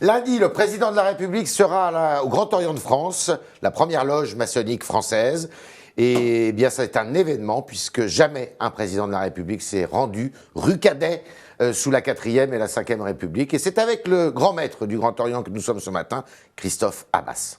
Lundi, le président de la République sera au Grand Orient de France, la première loge maçonnique française. Et bien, c'est un événement puisque jamais un président de la République s'est rendu rue Cadet sous la 4e et la 5e République. Et c'est avec le grand maître du Grand Orient que nous sommes ce matin, Christophe Abbas.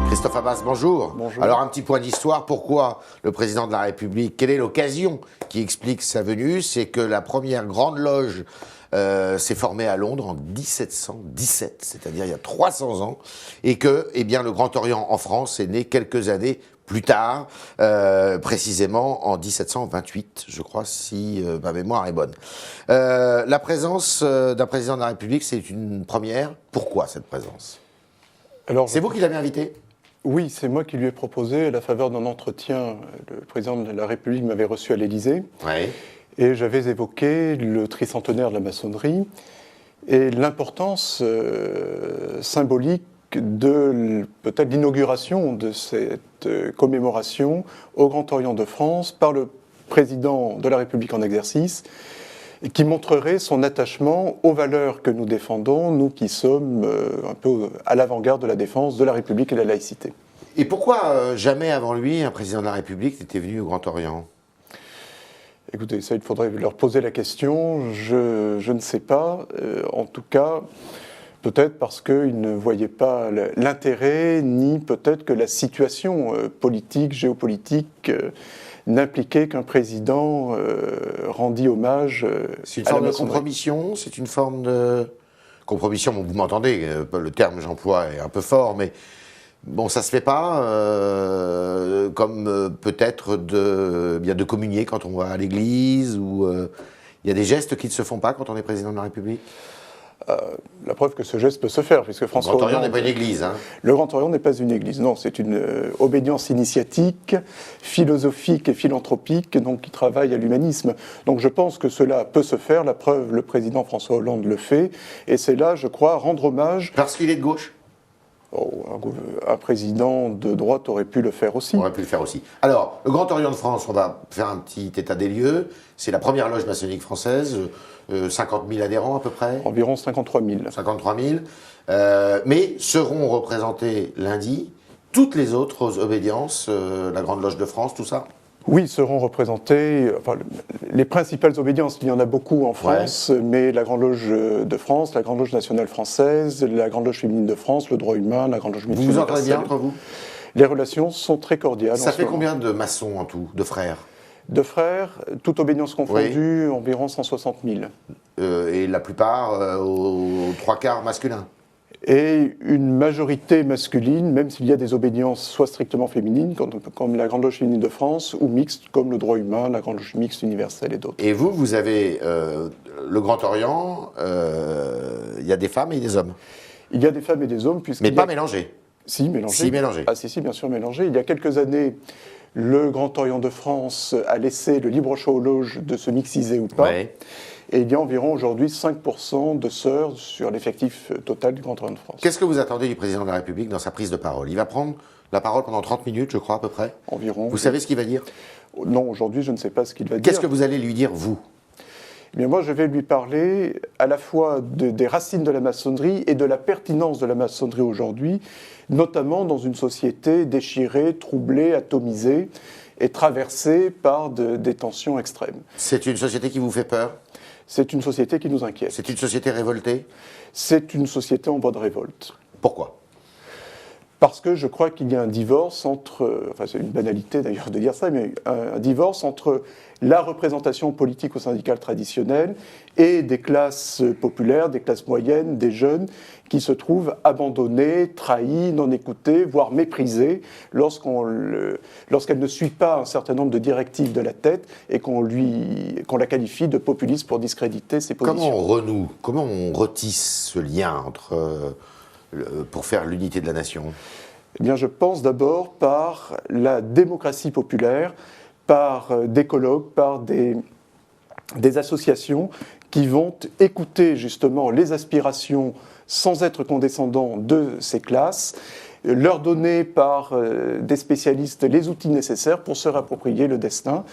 Christophe Abbas, bonjour. Bonjour. Alors, un petit point d'histoire. Pourquoi le président de la République? Quelle est l'occasion qui explique sa venue? C'est que la première grande loge s'est formée à Londres en 1717, c'est-à-dire il y a 300 ans, et que eh bien, le Grand Orient en France est né quelques années plus tard, précisément en 1728, je crois, si ma mémoire est bonne. La présence d'un président de la République, c'est une première. Pourquoi cette présence? C'est vous qui l'avez invité? Oui, c'est moi qui lui ai proposé, à la faveur d'un entretien. Le président de la République m'avait reçu à l'Élysée. Oui. Et j'avais évoqué le tricentenaire de la maçonnerie et l'importance symbolique de peut-être l'inauguration de cette commémoration au Grand Orient de France par le président de la République en exercice, qui montrerait son attachement aux valeurs que nous défendons, nous qui sommes un peu à l'avant-garde de la défense de la République et de la laïcité. Et pourquoi jamais avant lui, un président de la République n'était venu au Grand Orient? Écoutez, ça, il faudrait leur poser la question. Je ne sais pas. En tout cas, peut-être parce qu'ils ne voyaient pas l'intérêt, ni peut-être que la situation politique, géopolitique, n'impliquait qu'un président rendit hommage C'est une forme de compromission? C'est une forme de compromission, bon, vous m'entendez, le terme que j'emploie est un peu fort, mais bon, ça se fait pas comme peut-être de communier quand on va à l'église, ou il y a des gestes qui ne se font pas quand on est président de la République? La preuve que ce geste peut se faire, puisque François Hollande... Le Grand Orient Hollande, n'est pas une église, hein? Le Grand Orient n'est pas une église, non, c'est une obédience initiatique, philosophique et philanthropique, donc qui travaille à l'humanisme. Donc je pense que cela peut se faire, la preuve, le président François Hollande le fait, et c'est là, je crois, rendre hommage... Parce qu'il est de gauche? Oh, un président de droite aurait pu le faire aussi. Aurait pu le faire aussi. Alors, le Grand Orient de France, on va faire un petit état des lieux. C'est la première loge maçonnique française, 50 000 adhérents à peu près. Environ 53 000. 53 000. Mais seront représentés lundi toutes les autres obédiences, la Grande Loge de France, tout ça? Oui, seront représentés les principales obédiences. Il y en a beaucoup en France, mais la Grande Loge de France, la Grande Loge nationale française, la Grande Loge féminine de France, le droit humain, la Grande Loge mixte universelle. Vous vous entendez bien entre vous? Les relations sont très cordiales. Ça fait combien de maçons en tout, de frères? De frères, toute obédience confondue, environ 160 000. Et la plupart aux trois quarts masculins? Et une majorité masculine, même s'il y a des obédiences soit strictement féminines, comme la Grande Loge féminine de France, ou mixtes, comme le droit humain, la Grande Loge mixte universelle et d'autres. Et vous avez le Grand Orient, il y a des femmes et des hommes? Il y a des femmes et des hommes, mais pas mélangés? Si, mélangés. Si, mélangés. Ah si, bien sûr, mélangés. Il y a quelques années, le Grand Orient de France a laissé le libre choix aux loges de se mixiser ou pas. Ouais. Et il y a environ aujourd'hui 5% de sœurs sur l'effectif total du Grand Orient de France. Qu'est-ce que vous attendez du président de la République dans sa prise de parole? Il va prendre la parole pendant 30 minutes, je crois, à peu près. Environ. Vous savez ce qu'il va dire? Non, aujourd'hui, je ne sais pas ce qu'il va dire. Qu'est-ce que vous allez lui dire, vous? Eh bien, moi, je vais lui parler à la fois des racines de la maçonnerie et de la pertinence de la maçonnerie aujourd'hui, notamment dans une société déchirée, troublée, atomisée et traversée par des tensions extrêmes. C'est une société qui vous fait peur? C'est une société qui nous inquiète. C'est une société révoltée? C'est une société en voie de révolte. Pourquoi? Parce que je crois qu'il y a un divorce entre, enfin c'est une banalité d'ailleurs de dire ça, mais un divorce entre la représentation politique ou syndicale traditionnelle et des classes populaires, des classes moyennes, des jeunes qui se trouvent abandonnés, trahis, non écoutés, voire méprisés lorsqu'elle ne suit pas un certain nombre de directives de la tête et qu'on la qualifie de populiste pour discréditer ses positions. Comment on retisse ce lien entre... pour faire l'unité de la nation? Eh bien, je pense d'abord par la démocratie populaire, par des colloques, par des associations qui vont écouter justement les aspirations sans être condescendants de ces classes, leur donner par des spécialistes les outils nécessaires pour se réapproprier le destin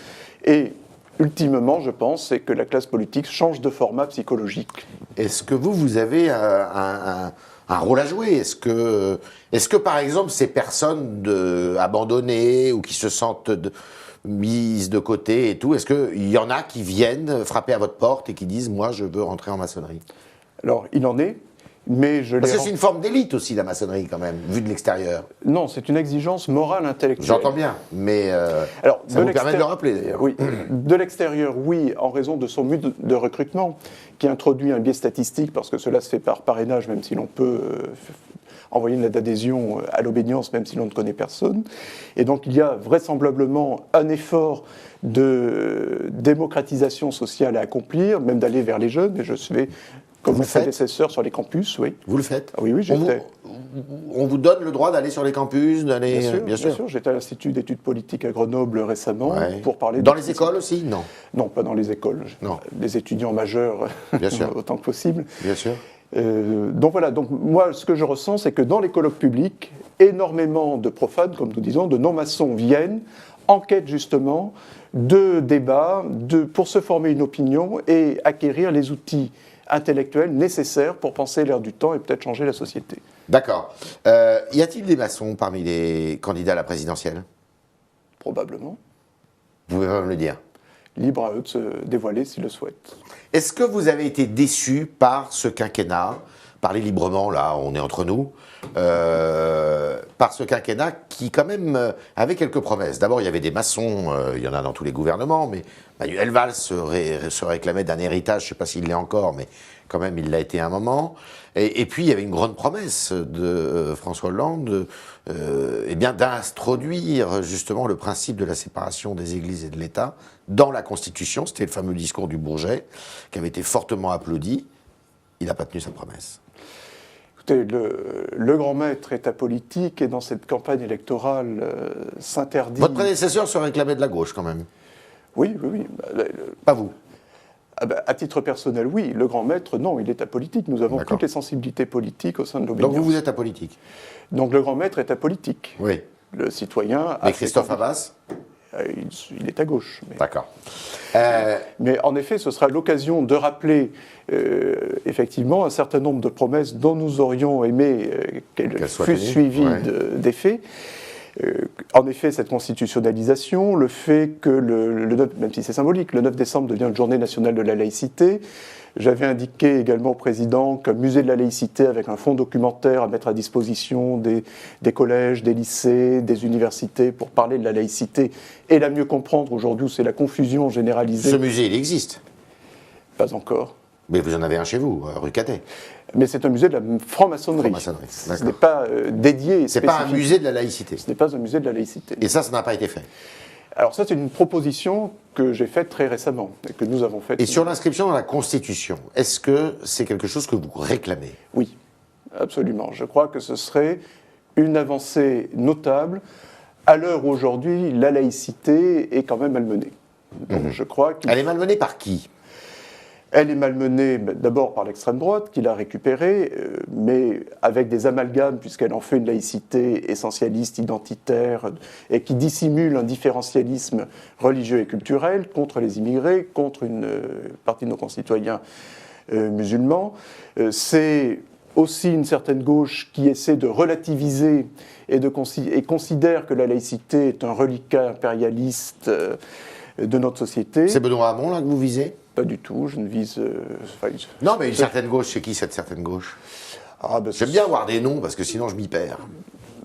et ultimement, je pense, c'est que la classe politique change de format psychologique. Est-ce que vous avez un rôle à jouer? Est-ce que, par exemple, ces personnes abandonnées ou qui se sentent mises de côté et tout, est-ce qu'il y en a qui viennent frapper à votre porte et qui disent « moi, je veux rentrer en maçonnerie » Alors, il en est, mais je Parce que c'est une forme d'élite aussi, la maçonnerie, quand même, vue de l'extérieur. Non, c'est une exigence morale intellectuelle. J'entends bien, mais Alors, ça vous permet de le rappeler, d'ailleurs. Oui, de l'extérieur, oui, en raison de son mode de recrutement, qui introduit un biais statistique, parce que cela se fait par parrainage, même si l'on peut envoyer une lettre d'adhésion à l'obédience, même si l'on ne connaît personne. Et donc, il y a vraisemblablement un effort de démocratisation sociale à accomplir, même d'aller vers les jeunes, et je suis comme mon prédécesseur sur les campus, oui. Vous le faites? Oui, oui, j'ai fait. On vous donne le droit d'aller sur les campus, d'aller... Bien sûr. J'étais à l'Institut d'études politiques à Grenoble récemment pour parler... Dans les écoles aussi? Non. Non, pas dans les écoles. Non. Des étudiants majeurs, bien sûr. autant que possible. Bien sûr. Donc voilà, donc moi ce que je ressens, c'est que dans les colloques publics, énormément de profanes, comme nous disons, de non-maçons viennent en quête justement de débats, pour se former une opinion et acquérir les outils intellectuels nécessaires pour penser l'air du temps et peut-être changer la société. D'accord. Y a-t-il des maçons parmi les candidats à la présidentielle? Probablement. Vous pouvez pas me le dire? Libre à eux de se dévoiler s'ils le souhaitent. Est-ce que vous avez été déçu par ce quinquennat? Parlez librement, là, on est entre nous. Par ce quinquennat qui, quand même, avait quelques promesses. D'abord, il y avait des maçons, il y en a dans tous les gouvernements, mais Manuel Valls se réclamait d'un héritage, je ne sais pas s'il l'est encore, mais quand même, il l'a été à un moment. Et puis, il y avait une grande promesse de François Hollande, d'introduire justement le principe de la séparation des églises et de l'État dans la Constitution. C'était le fameux discours du Bourget, qui avait été fortement applaudi. Il n'a pas tenu sa promesse. Écoutez, le grand maître est apolitique et dans cette campagne électorale s'interdit... Votre prédécesseur se réclamait de la gauche quand même? Oui. Pas vous? À titre personnel, oui. Le grand maître, non, il est apolitique. Nous avons toutes les sensibilités politiques au sein de l'obédience. Donc vous êtes apolitique? Donc le grand maître est apolitique. Oui. Le citoyen... Mais Christophe Abas? Il est à gauche. D'accord. Mais en effet, ce sera l'occasion de rappeler effectivement un certain nombre de promesses dont nous aurions aimé qu'elles fussent suivies d'effets. En effet, cette constitutionnalisation, le fait que, même si c'est symbolique, le 9 décembre devient une journée nationale de la laïcité. J'avais indiqué également au président qu'un musée de la laïcité avec un fonds documentaire à mettre à disposition des collèges, des lycées, des universités pour parler de la laïcité et la mieux comprendre aujourd'hui où c'est la confusion généralisée. Ce musée, il existe? Pas encore. Mais vous en avez un chez vous, rue Cadet. Mais c'est un musée de la franc-maçonnerie. Ce n'est pas dédié. C'est pas un musée de la laïcité. Ce n'est pas un musée de la laïcité. Et ça n'a pas été fait. Alors ça, c'est une proposition que j'ai faite très récemment et que nous avons faite. Et sur l'inscription dans la Constitution, est-ce que c'est quelque chose que vous réclamez? Oui, absolument. Je crois que ce serait une avancée notable à l'heure où aujourd'hui la laïcité est quand même malmenée. Donc, je crois Elle est malmenée par qui? Elle est malmenée d'abord par l'extrême droite, qui l'a récupérée, mais avec des amalgames, puisqu'elle en fait une laïcité essentialiste, identitaire, et qui dissimule un différentialisme religieux et culturel contre les immigrés, contre une partie de nos concitoyens musulmans. C'est aussi une certaine gauche qui essaie de relativiser et considère que la laïcité est un reliquat impérialiste de notre société. C'est Benoît Hamon, là, que vous visez? Pas du tout, je ne vise... non, mais une certaine gauche, c'est qui cette certaine gauche? J'aime bien avoir des noms, parce que sinon je m'y perds.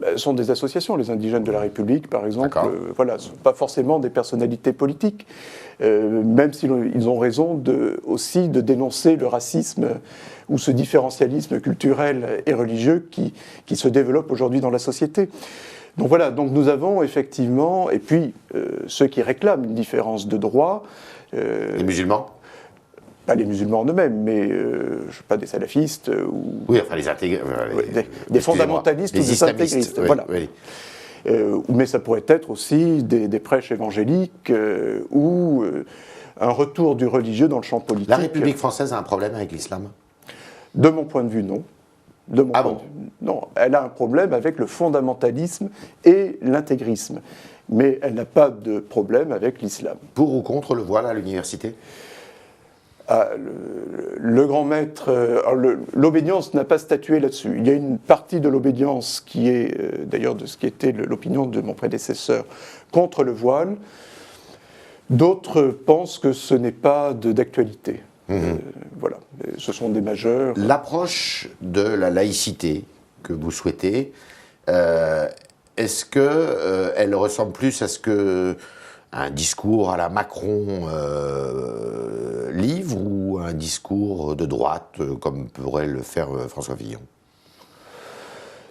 Ce sont des associations, les indigènes de la République, par exemple. Voilà, ce ne sont pas forcément des personnalités politiques, même s'ils ont raison aussi de dénoncer le racisme ou ce différentialisme culturel et religieux qui se développe aujourd'hui dans la société. Donc voilà, donc nous avons effectivement, et puis ceux qui réclament une différence de droit... les musulmans? Pas les musulmans en eux-mêmes, mais je ne sais pas, des salafistes ou... Oui, enfin des fondamentalistes ou des intégristes. Voilà. Oui. Mais ça pourrait être aussi des prêches évangéliques ou un retour du religieux dans le champ politique. La République française a un problème avec l'islam? De mon point de vue, non. Non, elle a un problème avec le fondamentalisme et l'intégrisme. mais elle n'a pas de problème avec l'islam. Pour ou contre le voile à l'université ? Le grand maître, l'obédience n'a pas statué là-dessus. Il y a une partie de l'obédience qui est, d'ailleurs, de ce qui était l'opinion de mon prédécesseur, contre le voile. D'autres pensent que ce n'est pas d'actualité. Voilà, ce sont des majeurs. L'approche de la laïcité que vous souhaitez, est-ce qu'elle ressemble plus à ce que un discours à la Macron livre ou un discours de droite, comme pourrait le faire François Fillon ?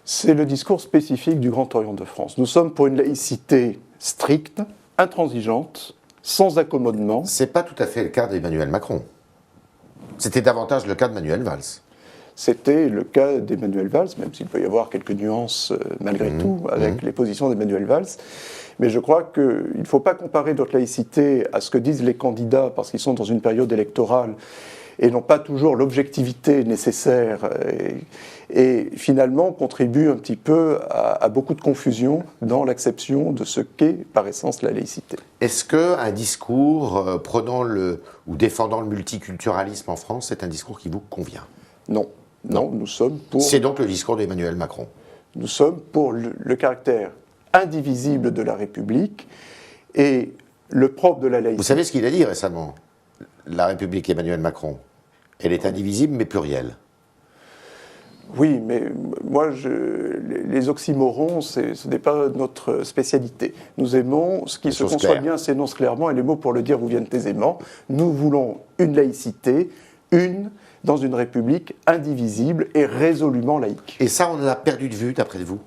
C'est le discours spécifique du Grand Orient de France. Nous sommes pour une laïcité stricte, intransigeante, sans accommodement. C'est pas tout à fait le cas d'Emmanuel Macron. C'était davantage le cas de Manuel Valls. C'était le cas d'Emmanuel Valls, même s'il peut y avoir quelques nuances malgré tout avec les positions d'Emmanuel Valls. Mais je crois qu'il ne faut pas comparer notre laïcité à ce que disent les candidats parce qu'ils sont dans une période électorale et n'ont pas toujours l'objectivité nécessaire et finalement contribuent un petit peu à beaucoup de confusion dans l'acception de ce qu'est par essence la laïcité. Est-ce qu'un discours prenant ou défendant le multiculturalisme en France est un discours qui vous convient ? Non. Non, nous sommes pour... C'est donc le discours d'Emmanuel Macron. Nous sommes pour le caractère indivisible de la République et le propre de la laïcité. Vous savez ce qu'il a dit récemment ? La République, Emmanuel Macron. Elle est indivisible mais plurielle. Oui, mais moi, les oxymorons, ce n'est pas notre spécialité. Nous aimons ce qui se conçoit bien, s'énonce clairement, et les mots pour le dire vous viennent aisément. Nous voulons une laïcité, dans une république indivisible et résolument laïque. Et ça, on l'a perdu de vue, d'après vous ?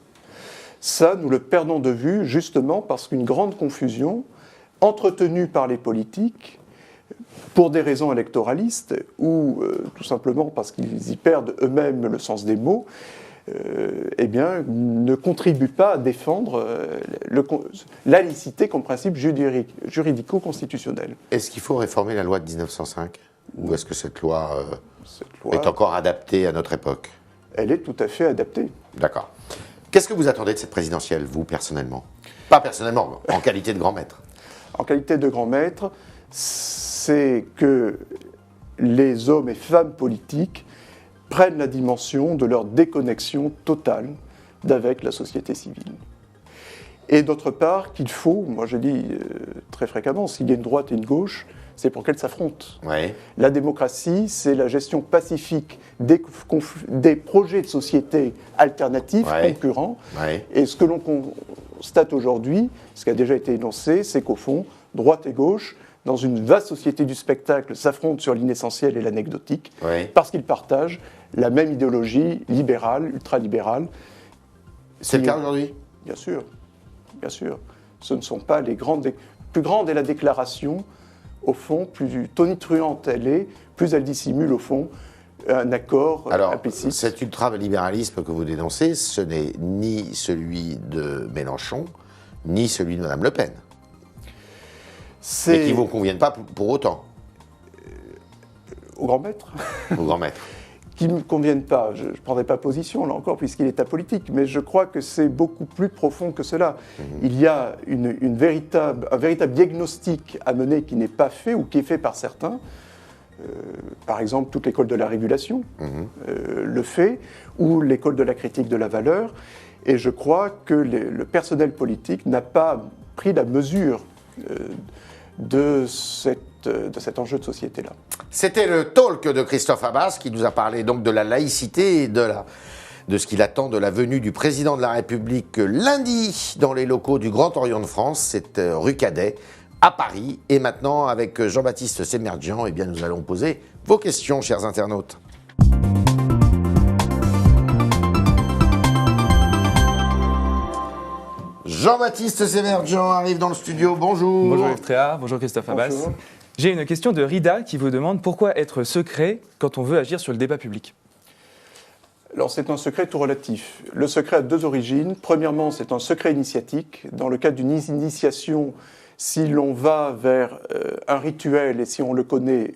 Ça, nous le perdons de vue justement parce qu'une grande confusion, entretenue par les politiques, pour des raisons électoralistes, ou tout simplement parce qu'ils y perdent eux-mêmes le sens des mots, eh bien, ne contribue pas à défendre la laïcité comme principe juridico-constitutionnel. Est-ce qu'il faut réformer la loi de 1905 ? Ou est-ce que cette loi est encore adaptée à notre époque ? Elle est tout à fait adaptée. D'accord. Qu'est-ce que vous attendez de cette présidentielle, vous, personnellement ? Pas personnellement, en qualité de grand maître. En qualité de grand maître, c'est que les hommes et femmes politiques prennent la dimension de leur déconnexion totale d'avec la société civile. Et d'autre part, qu'il faut, moi je dis très fréquemment, s'il y a une droite et une gauche, c'est pour qu'elles s'affrontent. Ouais. La démocratie, c'est la gestion pacifique des projets de société alternatifs, concurrents. Ouais. Et ce que l'on constate aujourd'hui, ce qui a déjà été énoncé, c'est qu'au fond, droite et gauche, dans une vaste société du spectacle, s'affrontent sur l'inessentiel et l'anecdotique, parce qu'ils partagent la même idéologie libérale, ultralibérale. C'est le cas aujourd'hui ? Bien sûr, bien sûr. Ce ne sont pas les grandes... Plus grande est la déclaration, au fond, plus tonitruante elle est, plus elle dissimule, au fond, un accord implicite. Cet ultralibéralisme que vous dénoncez, ce n'est ni celui de Mélenchon, ni celui de Mme Le Pen. Et qui ne vous conviennent pas pour autant. Au grand maître. Au grand maître. Qui ne me conviennent pas. Je ne prendrai pas position, là encore, puisqu'il est apolitique, mais je crois que c'est beaucoup plus profond que cela. Il y a un véritable diagnostic à mener qui n'est pas fait, ou qui est fait par certains. Par exemple, toute l'école de la régulation le fait, ou l'école de la critique de la valeur. Et je crois que le personnel politique n'a pas pris la mesure de cet enjeu de société-là. C'était le talk de Christophe Abas qui nous a parlé donc de la laïcité et de ce qu'il attend de la venue du président de la République lundi dans les locaux du Grand Orient de France, c'est rue Cadet, à Paris. Et maintenant, avec Jean-Baptiste Semerjian, eh bien, nous allons poser vos questions, chers internautes. Jean-Baptiste Semerjian arrive dans le studio, bonjour. Bonjour Eftréa, bonjour Christophe Abas. Bonjour. J'ai une question de Rida qui vous demande pourquoi être secret quand on veut agir sur le débat public ? Alors c'est un secret tout relatif. Le secret a deux origines. Premièrement, c'est un secret initiatique. Dans le cadre d'une initiation, si l'on va vers un rituel et si on le connaît,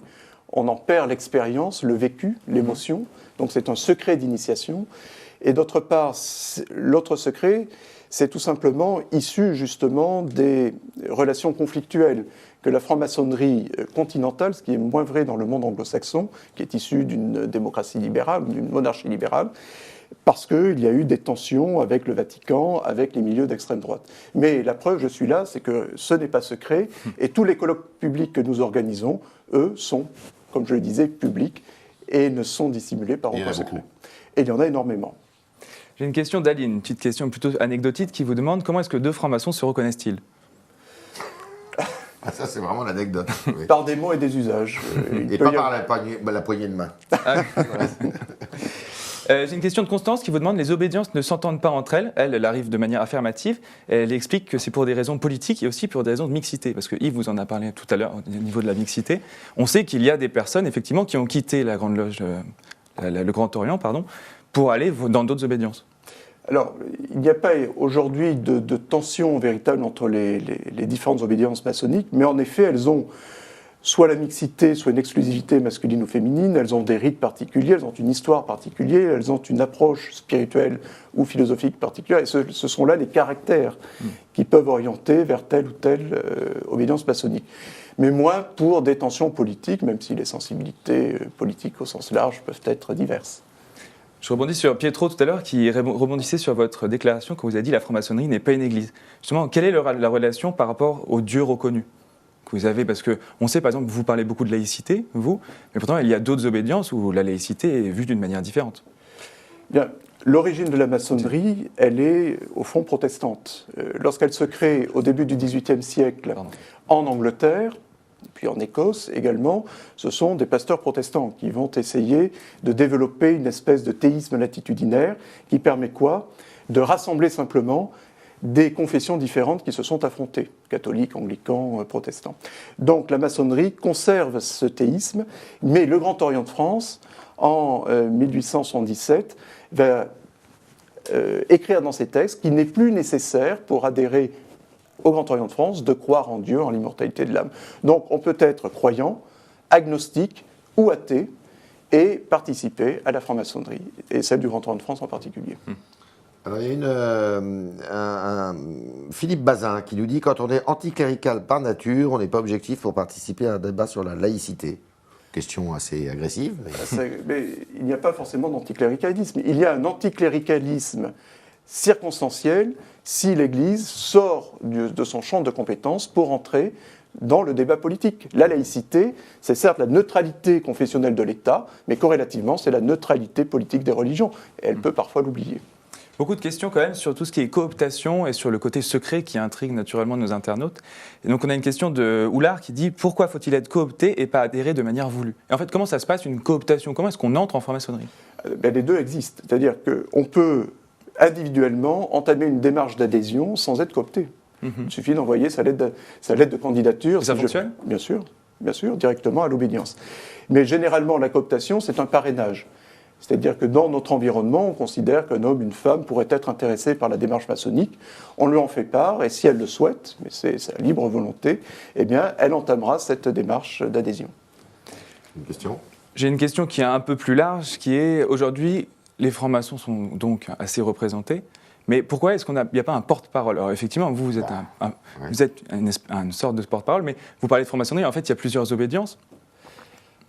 on en perd l'expérience, le vécu, l'émotion. Donc c'est un secret d'initiation. Et d'autre part, l'autre secret, c'est tout simplement issu justement des relations conflictuelles que la franc-maçonnerie continentale, ce qui est moins vrai dans le monde anglo-saxon, qui est issu d'une démocratie libérale, d'une monarchie libérale, parce qu'il y a eu des tensions avec le Vatican, avec les milieux d'extrême droite. Mais la preuve, je suis là, c'est que ce n'est pas secret, et tous les colloques publics que nous organisons, eux, sont, comme je le disais, publics, et ne sont dissimulés par aucun secret. Et il y en a énormément. J'ai une question d'Aline, une petite question plutôt anecdotique qui vous demande comment est-ce que deux francs-maçons se reconnaissent-ils ? Ah, ça, c'est vraiment l'anecdote. Oui. Par des mots et des usages. Et pas par la poignée de main. Ah, voilà. J'ai une question de Constance qui vous demande les obédiences ne s'entendent pas entre elles. Elle arrive de manière affirmative. Elle explique que c'est pour des raisons politiques et aussi pour des raisons de mixité. Parce que Yves vous en a parlé tout à l'heure au niveau de la mixité. On sait qu'il y a des personnes, effectivement, qui ont quitté la Grande Loge, le Grand Orient, pardon, pour aller dans d'autres obédiences. Alors, il n'y a pas aujourd'hui de tension véritable entre les différentes obédiences maçonniques, mais en effet, elles ont soit la mixité, soit une exclusivité masculine ou féminine, elles ont des rites particuliers, elles ont une histoire particulière, elles ont une approche spirituelle ou philosophique particulière, et ce sont là les caractères qui peuvent orienter vers telle ou telle obédience maçonnique. Mais moins pour des tensions politiques, même si les sensibilités politiques au sens large peuvent être diverses. Je rebondis sur Pietro tout à l'heure qui rebondissait sur votre déclaration quand vous avez dit la franc-maçonnerie n'est pas une église. Justement, quelle est la relation par rapport au Dieu reconnu que vous avez ? Parce qu'on sait par exemple que vous parlez beaucoup de laïcité, vous, mais pourtant il y a d'autres obédiences où la laïcité est vue d'une manière différente. Bien, l'origine de la maçonnerie, elle est au fond protestante. Lorsqu'elle se crée au début du XVIIIe siècle en Angleterre, puis en Écosse également, ce sont des pasteurs protestants qui vont essayer de développer une espèce de théisme latitudinaire qui permet quoi ? De rassembler simplement des confessions différentes qui se sont affrontées, catholiques, anglicans, protestants. Donc la maçonnerie conserve ce théisme, mais le Grand Orient de France, en 1877, va écrire dans ses textes qu'il n'est plus nécessaire pour adhérer au Grand Orient de France, de croire en Dieu, en l'immortalité de l'âme. Donc on peut être croyant, agnostique ou athée et participer à la franc-maçonnerie, et celle du Grand Orient de France en particulier. Alors il y a un Philippe Bazin qui nous dit « Quand on est anticlérical par nature, on n'est pas objectif pour participer à un débat sur la laïcité ». Question assez agressive. Mais il n'y a pas forcément d'anticléricalisme. Il y a un anticléricalisme circonstanciel si l'Église sort de son champ de compétences pour entrer dans le débat politique. La laïcité, c'est certes la neutralité confessionnelle de l'État, mais corrélativement, c'est la neutralité politique des religions. Et elle peut parfois l'oublier. Beaucoup de questions quand même sur tout ce qui est cooptation et sur le côté secret qui intrigue naturellement nos internautes. Et donc on a une question de Oulard qui dit « Pourquoi faut-il être coopté et pas adhérer de manière voulue ?» Et en fait, comment ça se passe une cooptation ? Comment est-ce qu'on entre en franc-maçonnerie ? Les deux existent. C'est-à-dire qu'on peut individuellement entamer une démarche d'adhésion sans être coopté. Il suffit d'envoyer sa lettre de candidature. Et ça fonctionne ? Bien sûr, directement à l'obédience. Mais généralement, la cooptation, c'est un parrainage. C'est-à-dire que dans notre environnement, on considère qu'un homme, une femme pourrait être intéressé par la démarche maçonnique. On lui en fait part, et si elle le souhaite, mais c'est sa libre volonté, eh bien, elle entamera cette démarche d'adhésion. Une question ? J'ai une question qui est un peu plus large, qui est aujourd'hui, les francs-maçons sont donc assez représentés, mais pourquoi est-ce qu'il n'y a pas un porte-parole ? Alors effectivement, vous êtes vous êtes une sorte de porte-parole, mais vous parlez de franc-maçonnerie, en fait, il y a plusieurs obédiences.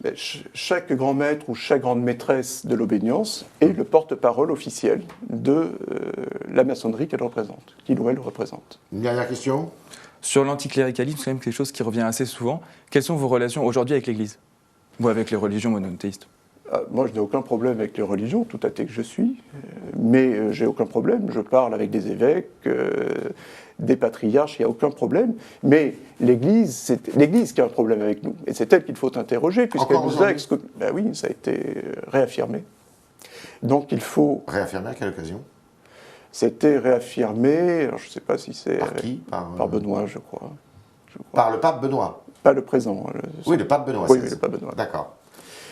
Mais chaque grand maître ou chaque grande maîtresse de l'obédience est le porte-parole officiel de la maçonnerie qu'elle représente, qu'il ou elle représente. Une dernière question ? Sur l'anticléricalisme, c'est quand même quelque chose qui revient assez souvent. Quelles sont vos relations aujourd'hui avec l'Église ? Ou avec les religions monothéistes ? Moi, je n'ai aucun problème avec les religions, tout athée que je suis, mais j'ai aucun problème. Je parle avec des évêques, des patriarches, il n'y a aucun problème. Mais l'Église, c'est l'Église qui a un problème avec nous. Et c'est elle qu'il faut interroger, puisqu'elle nous a exclus. Ben oui, ça a été réaffirmé. Donc il faut... Réaffirmé à quelle occasion ? C'était réaffirmé, alors je ne sais pas si c'est... Par qui ? Par Benoît, je crois. Par le pape Benoît ? Pas le présent. Oui, le pape Benoît. Oui, le pape Benoît. D'accord.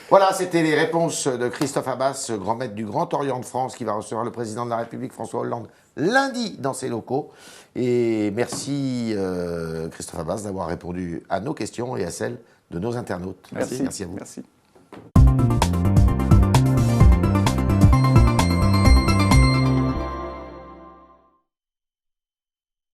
Voilà, c'était les réponses de Christophe Abbas, grand maître du Grand Orient de France, qui va recevoir le président de la République, François Hollande, lundi dans ses locaux. Et merci Christophe Abbas d'avoir répondu à nos questions et à celles de nos internautes. Merci. Merci à vous. Merci.